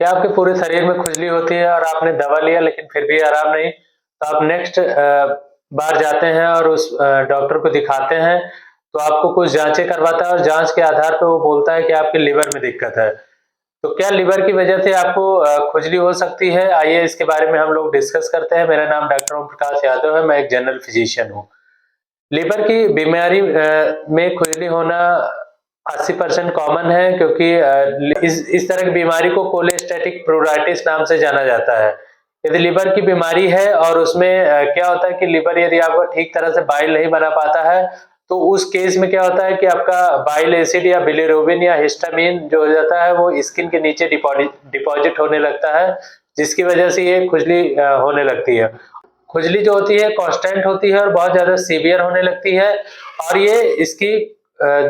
क्या आपके पूरे शरीर में खुजली होती है और आपने दवा लिया लेकिन फिर भी आराम नहीं, तो आप नेक्स्ट बार जाते हैं और उस डॉक्टर को दिखाते हैं, तो आपको कुछ जांचें करवाता है और जांच के आधार पे वो बोलता है कि आपके लिवर में दिक्कत है। तो क्या लिवर की वजह से आपको खुजली हो सकती है? आइए इसके बारे में हम लोग डिस्कस करते हैं। मेरा नाम डॉक्टर ओम प्रकाश यादव है, मैं एक जनरल फिजिशियन हूँ। लिवर की बीमारी में खुजली होना 80% कॉमन है, क्योंकि इस तरह की बीमारी को कोलेस्टेटिक प्लूराइटिस नाम से जाना जाता है। यदि लिवर की बीमारी है और उसमें क्या होता है कि लिवर यदि आपका ठीक तरह से बाइल नहीं बना पाता है, तो उस केस में क्या होता है कि आपका बाइल एसिड या बिलिरुबिन या हिस्टामिन जो हो जाता है वो स्किन के नीचे डिपॉजिट होने लगता है, जिसकी वजह से ये खुजली होने लगती है। खुजली जो होती है कांस्टेंट होती है और बहुत ज्यादा सीवियर होने लगती है, और ये इसकी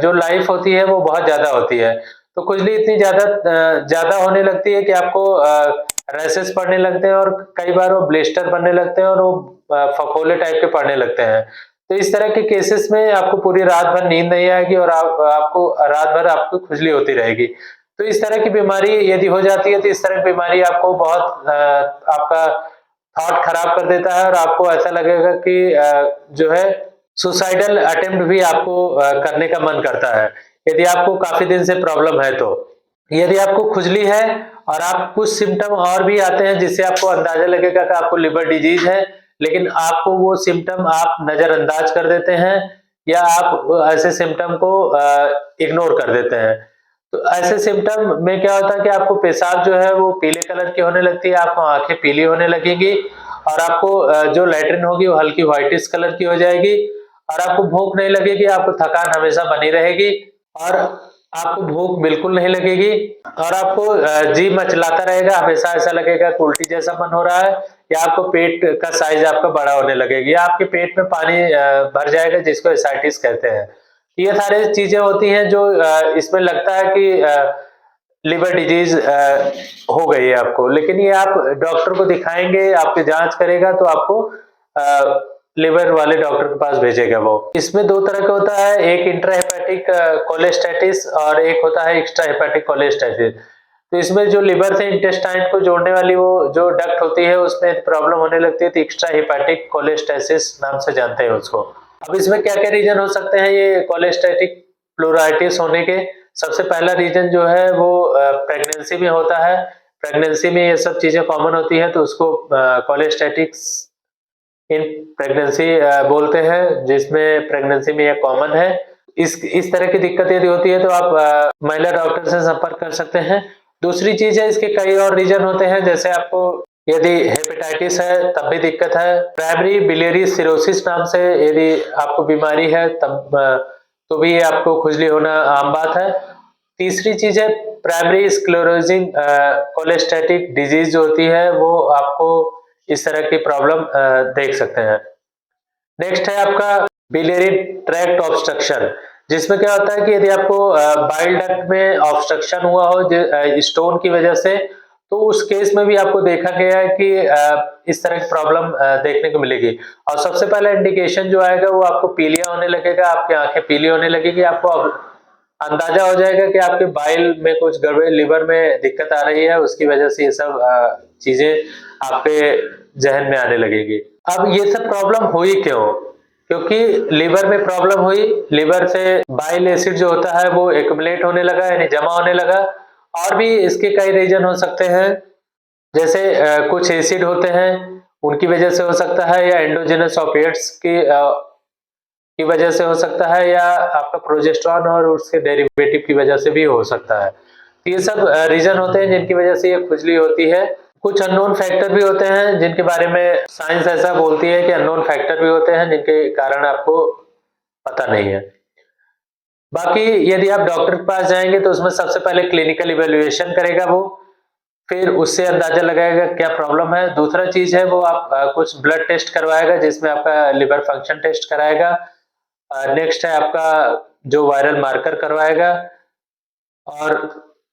जो लाइफ होती है वो बहुत ज्यादा होती है। तो खुजली इतनी ज्यादा होने लगती है कि आपको रैसेस पड़ने लगते हैं और कई बार वो ब्लिस्टर बनने लगते हैं और वो फफोले टाइप के पड़ने लगते हैं। तो इस तरह के केसेस में आपको पूरी रात भर नींद नहीं आएगी और आपको रात भर आपको खुजली होती रहेगी। तो इस तरह की बीमारी यदि हो जाती है, तो इस तरह की बीमारी आपको बहुत आपका थॉट खराब कर देता है और आपको ऐसा लगेगा कि जो है सुसाइडल अटेम्प्ट भी आपको करने का मन करता है, यदि आपको काफी दिन से प्रॉब्लम है तो। यदि आपको खुजली है और आप कुछ सिम्टम और भी आते हैं जिससे आपको अंदाजा लगेगा कि आपको लिवर डिजीज है, लेकिन आपको वो सिम्टम आप नजरअंदाज कर देते हैं या आप ऐसे सिम्टम को इग्नोर कर देते हैं। तो ऐसे सिम्टम में क्या होता है कि आपको पेशाब जो है वो पीले कलर की होने लगती है, आपको आंखें पीली होने लगेगी और आपको जो लैट्रिन होगी वो हल्की व्हाइटिश कलर की हो जाएगी और आपको भूख नहीं लगेगी, आपको थकान हमेशा बनी रहेगी और आपको भूख बिल्कुल नहीं लगेगी और आपको जी मचलाता रहेगा, हमेशा ऐसा लगेगा कि उल्टी जैसा मन हो रहा है या आपको पेट का साइज आपका बड़ा होने लगेगी या आपके पेट में पानी भर जाएगा, जिसको एसाइटिस कहते हैं। ये सारी चीजें होती हैं जो इसमें लगता है कि लिवर डिजीज हो गई है आपको, लेकिन ये आप डॉक्टर को दिखाएंगे, आपकी जांच करेगा तो आपको लिवर वाले डॉक्टर के पास भेजेगा वो। इसमें दो तरह का होता है, एक इंट्राहेपेटिक कोलेस्टेटिस और एक होता है एक्स्ट्रा हेपेटिक कोलेस्टेटिस। तो इसमें जो लिवर से इंटेस्टाइन को जोड़ने वाली वो जो डक्ट होती है उसमें प्रॉब्लम होने लगती है, तो एक्स्ट्रा हेपेटिक कोलेस्टेसिस नाम से जानते हैं उसको। अब इसमें क्या क्या रीजन हो सकते हैं ये कोलेस्टेटिक प्लूराइटिस होने के? सबसे पहला रीजन जो है वो प्रेगनेंसी में होता है। प्रेगनेंसी में ये सब चीजें कॉमन होती है, तो उसको कोलेस्टेटिक्स इन प्रेगनेंसी बोलते हैं, जिसमें प्रेगनेंसी में ये कॉमन है। इस तरह की दिक्कत यदि होती है तो आप महिला डॉक्टर से संपर्क कर सकते हैं। दूसरी चीज है, इसके कई और रीजन होते हैं, जैसे आपको यदि हेपेटाइटिस है तब भी दिक्कत है। प्राइमरी बिलियरी सिरोसिस नाम से यदि आपको बीमारी है तब तो भी आपको खुजली होना आम बात है। तीसरी चीज है प्राइमरी स्क्लेरोजिंग कोलेस्टेटिक डिजीज जो होती है वो आपको इस तरह की प्रॉब्लम देख सकते हैं। नेक्स्ट है आपका बिलियरी ट्रैक्ट ऑब्स्ट्रक्शन, जिसमें क्या होता है कि यदि आपको बाइल डक्ट में ऑब्स्ट्रक्शन हुआ हो स्टोन की वजह से, तो उस केस में भी आपको देखा गया है कि इस तरह की प्रॉब्लम देखने को मिलेगी। और सबसे पहला इंडिकेशन जो आएगा वो आपको पीलिया होने लगेगा, आपकी आंखें पीली होने लगेगी, आपको अंदाजा हो जाएगा कि आपके बाइल में कुछ गड़बड़, लिवर में दिक्कत आ रही है, उसकी वजह से ये सब चीजें आपके जहन में आने लगेगी। अब ये सब प्रॉब्लम हुई क्यों? क्योंकि लिवर में प्रॉब्लम हुई, लिवर से बाइल एसिड जो होता है वो एक्युमुलेट होने लगा, यानी जमा होने लगा। और भी इसके कई रीजन हो सकते हैं, जैसे कुछ एसिड होते हैं उनकी वजह से हो सकता है, या एंडोजेनस ऑपिएट्स की वजह से हो सकता है, या आपका प्रोजेस्टेरॉन और उसके डेरिवेटिव की वजह से भी हो सकता है। तो ये सब रीजन होते हैं जिनकी वजह से ये खुजली होती है। कुछ अननोन फैक्टर भी होते हैं जिनके बारे में साइंस ऐसा बोलती है कि अननोन फैक्टर भी होते हैं जिनके कारण आपको पता नहीं है। बाकी यदि आप डॉक्टर के पास जाएंगे तो उसमें सबसे पहले क्लिनिकल इवेल्युएशन करेगा वो, फिर उससे अंदाजा लगाएगा क्या प्रॉब्लम है। दूसरा चीज है वो आप कुछ ब्लड टेस्ट करवाएगा, जिसमें आपका लिवर फंक्शन टेस्ट कराएगा। नेक्स्ट है आपका जो वायरल मार्कर करवाएगा, और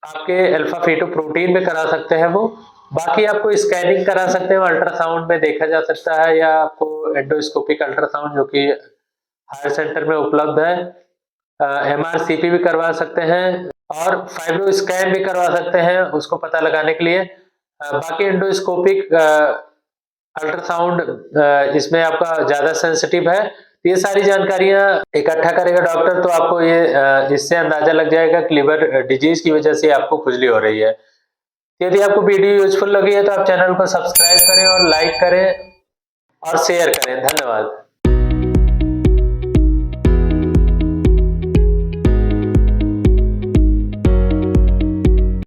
आपके अल्फा फेटोप्रोटीन में करा सकते हैं वो। बाकी आपको स्कैनिंग करा सकते हैं, अल्ट्रासाउंड में देखा जा सकता है, या आपको एंडोस्कोपिक अल्ट्रासाउंड जो कि हायर सेंटर में उपलब्ध है, एमआरसीपी भी करवा सकते हैं। और फाइब्रो स्कैन भी करवा सकते हैं उसको पता लगाने के लिए। बाकी एंडोस्कोपिक अल्ट्रासाउंड इसमें आपका ज्यादा सेंसिटिव है। ये सारी जानकारियां इकट्ठा करेगा डॉक्टर, तो आपको ये इससे अंदाजा लग जाएगा कि लिवर डिजीज की वजह से आपको खुजली हो रही है। यदि आपको वीडियो यूजफुल लगी है तो आप चैनल को सब्सक्राइब करें और लाइक करें और शेयर करें। धन्यवाद।